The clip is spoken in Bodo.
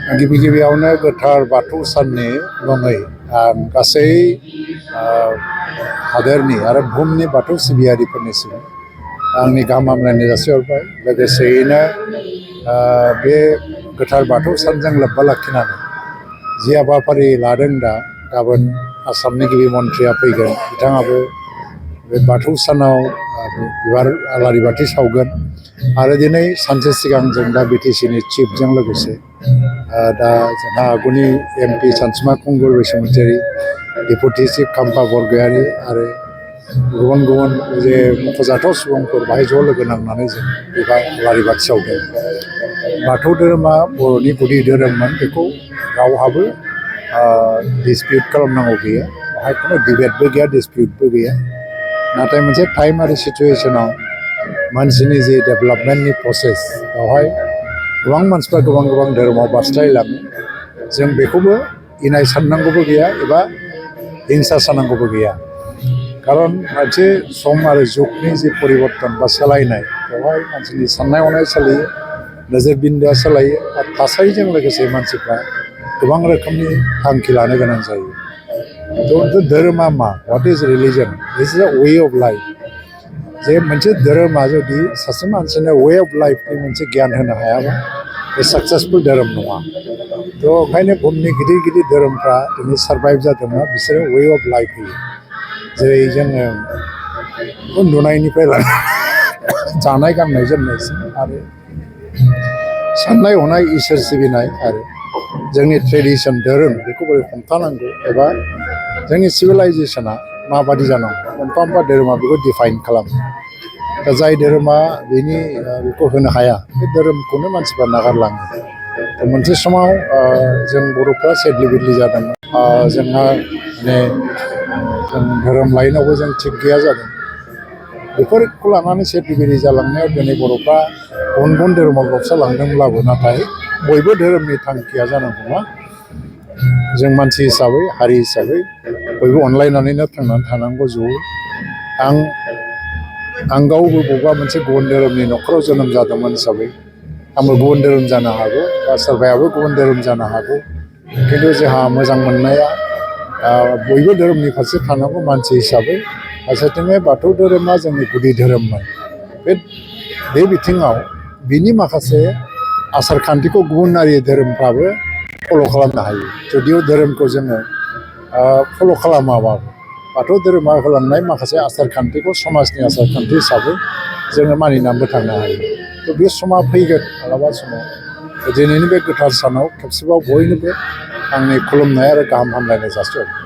गिबि गिबियावनो गोथार बाथौ साननि मुङै आं गासै हादोरनि आरो बुहुमनि बाथौ सिबियारिफोरनिसिम आंनि गाहाम हामलायनाय जासिहरबाय। लोगोसेयैनो बे गोथार बाथौ सानजों लोब्बा लाखिनानै जि हाबाफारि लादों दा गाबोन आसामनि गिबि मन्थ्रिया फैगोन, बिथाङाबो बे बाथौ सानाव बिबार आलारि बाथि सावगोन आरो दिनै सानसे सिगां जों दा बिटिसिनि चिफजों लोगोसे दा जोंहा आगुनि एमपि सानसुमा खुंगुर बसुमतारी, डेपुटि चिफ खाम्फा बरगयारी आरो गुबुन गुबुन जे मख'जाथाव सुबुंफोर बाहाय ज' लोगो नांनानै जों बिबार आलारि बाथि सावदों। बाथौ धोरोमा बर'नि गुदि धोरोममोन, बेखौ रावहाबो डिसपिउट खालामनांगौ गैया, बेहाय खुनु डिबेटबो गैया, डिसपिउटबो गैया। नाथाय मोनसे टाइम आरो सिचुवेसनाव मानसिनि जे डेभेलपमेन्टनि प्रसेस, बेवहाय गोबां मानसिफ्रा गोबां गोबां धोरोमाव बारस्लायलाङो। जों बेखौबो इनाय साननांगौबो गैया एबा हिंसा साननांगौबो गैया। खारन मोनसे सम आरो जुगनि जि परिबर्तन बा सोलायनाय, बेवहाय मानसिनि साननाय हनाय सोलायो, नोजोर बिन्दोआ सोलायो आरो थासारिजों लोगोसे मानसिफ्रा गोबां रोखोमनि थांखि लानो गोनां जायो। थ' धोरोमा मा? What is religion? This is a way of life. जे मोनसे धोरोमा जुदि सासे मानसिनो वे अफ लाइफनि मोनसे गियान होनो हायाबा बे साक्सेसफुल धोरोम नङा। थ' ओंखायनो बुहुमनि गिदिर गिदिर धोरोमफ्रा दिनै सारभाइभ जादोंना, बिसोरो वे अफ लाइफ होयो। जेरै जोङो उन्दुनायनिफ्राय लानानै जानाय गाननाय जोमनायसिम आरो साननाय हनाय, इसोर सिबिनाय आरो जोंनि ट्रेडिसन धोरोम, बेखौ बोरै हमथानांगौ एबा जोंनि सिभिलाइजेसना माबादि जानांगौ, मोनफा मोनफा धोरोमा बेखौ डिफाइन खालामो। दा जाय धोरोमा बेखौ होनो हाया, बे धोरोमखौनो मानसिफ्रा नागारलाङो। दा मोनसे समाव जों बर'फ्रा सेडलि बेडलि जादोंमोन। जोंहा माने जों धोरोम लाइनावबो जों थिग गैया जादों। बेफोरखौ लानानै सेडलि बेडलि जालांनायाव दिनै बर'फ्रा गुबुन गुबुन धोरोमाव गावस्रालांदोंब्लाबो, नाथाय बयबो धोरोमनि थांखिया जानांगौना जों मानसि हिसाबै, हारि हिसाबै बयबो अनलायनानैनो थांनानै थानांगौ ज'यै। आं गावबो बबेबा मोनसे गुबुन धोरोमनि न'खराव जोनोम जादोंमोन हिसाबै आंबो गुबुन धोरोम जानो हागौ बा सोरबायाबो गुबुन धोरोम जानो हागौ, खिन्थु जोंहा मोजां मोननाया बयबो धोरोमनि फारसे थानांगौ मानसि हिसाबै। फारसेथिंहाय बाथौ धोरोमा जोंनि गुदि धोरोममोन। बे बिथिङाव बिनि माखासे आसार खान्थिखौ गुबुनारि धोरोमफ्राबो फल' खालामनो हायो। जुदिअ धोरोमखौ जोङो फल' खालामाबाबो बाथौ धोरोमा होलांनाय माखासे आसार खान्थिखौ समाजनि आसार खान्थि हिसाबै जोङो मानिनानैबो थांनो हायो। थ' बे समा फैगोन मालाबा समाव। दिनैनि बे गोथार सानाव खेबसेबाव बयनोबो आंनि खुलुमनाय आरो गाहाम हामलायनाय जासिहरबाय।